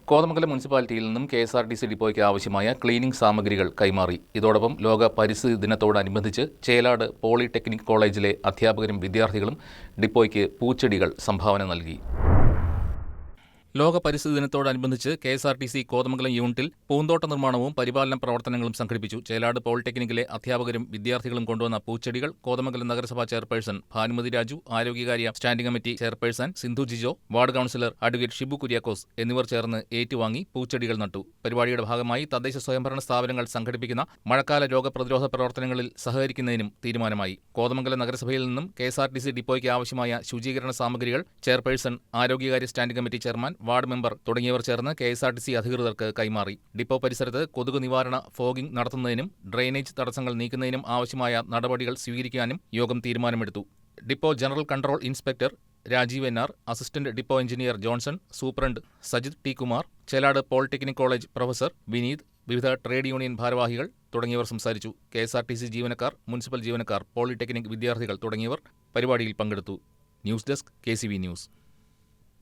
കോതമംഗലം മുനിസിപ്പാലിറ്റിയിൽ നിന്നും കെ.എസ്.ആർ.ടി.സി ഡിപ്പോയ്ക്ക് ആവശ്യമായ ക്ലീനിംഗ് സാമഗ്രികൾ കൈമാറി. ഇതോടൊപ്പം ലോക പരിസ്ഥിതി ദിനത്തോടനുബന്ധിച്ച് ചേലാട് പോളിടെക്നിക് കോളേജിലെ അധ്യാപകരും വിദ്യാർത്ഥികളും ഡിപ്പോയ്ക്ക് പൂച്ചെടികൾ സംഭാവന നൽകി. ലോക പരിസ്ഥിതി ദിനത്തോടനുബന്ധിച്ച് കെ.എസ്.ആർ.ടി.സി കോതമംഗലം യൂണിറ്റിൽ പൂന്തോട്ട നിർമ്മാണവും പരിപാലന പ്രവർത്തനങ്ങളും സംഘടിപ്പിച്ചു. ചേലാട് പോളിടെക്നിക്കിലെ അധ്യാപകരും വിദ്യാർത്ഥികളും കൊണ്ടുവന്ന പൂച്ചെടികൾ കോതമംഗലം നഗരസഭാ ചെയർപേഴ്സൺ ഭാനുമതി രാജു, ആരോഗ്യകാര്യ standing committee chairperson Sindhu Jijo, ward councillor advocate Shibu Kuriakose എന്നിവർ ചേർന്ന് ഏറ്റുവാങ്ങി പൂച്ചെടികൾ നട്ടു. പരിപാടിയുടെ ഭാഗമായി തദ്ദേശ സ്വയംഭരണ സ്ഥാപനങ്ങൾ സംഘടിപ്പിക്കുന്ന മഴക്കാല രോഗപ്രതിരോധ പ്രവർത്തനങ്ങളിൽ സഹകരിക്കുന്നതിനും തീരുമാനമായി. കോതമംഗലം നഗരസഭയിൽ നിന്നും കെ.എസ്.ആർ.ടി.സി ഡിപ്പോയ്ക്ക് ആവശ്യമായ ശുചീകരണ സാമഗ്രികൾ ചെയർപേഴ്സൺ, ആരോഗ്യകാര്യ standing committee chairman, ward member തുടങ്ങിയവർ ചേർന്ന് കെ.എസ്.ആർ.ടി.സി അധികൃതർക്ക് കൈമാറി. ഡിപ്പോ പരിസരത്ത് കൊതുക് നിവാരണ ഫോഗിംഗ് നടത്തുന്നതിനും ഡ്രെയിനേജ് തടസ്സങ്ങൾ നീക്കുന്നതിനും ആവശ്യമായ നടപടികൾ സ്വീകരിക്കാനും യോഗം തീരുമാനമെടുത്തു. Depot general control inspector Rajeev N R., assistant depot engineer Johnson, superintendent Sajith T. Kumar, Chelad polytechnic college professor Vineeth, വിവിധ ട്രേഡ് യൂണിയൻ ഭാരവാഹികൾ തുടങ്ങിയവർ സംസാരിച്ചു. കെ.എസ്.ആർ.ടി.സി ജീവനക്കാർ, മുനിസിപ്പൽ ജീവനക്കാർ, പോളിടെക്നിക് വിദ്യാർത്ഥികൾ തുടങ്ങിയവർ പരിപാടിയിൽ പങ്കെടുത്തു. News desk, KCV news.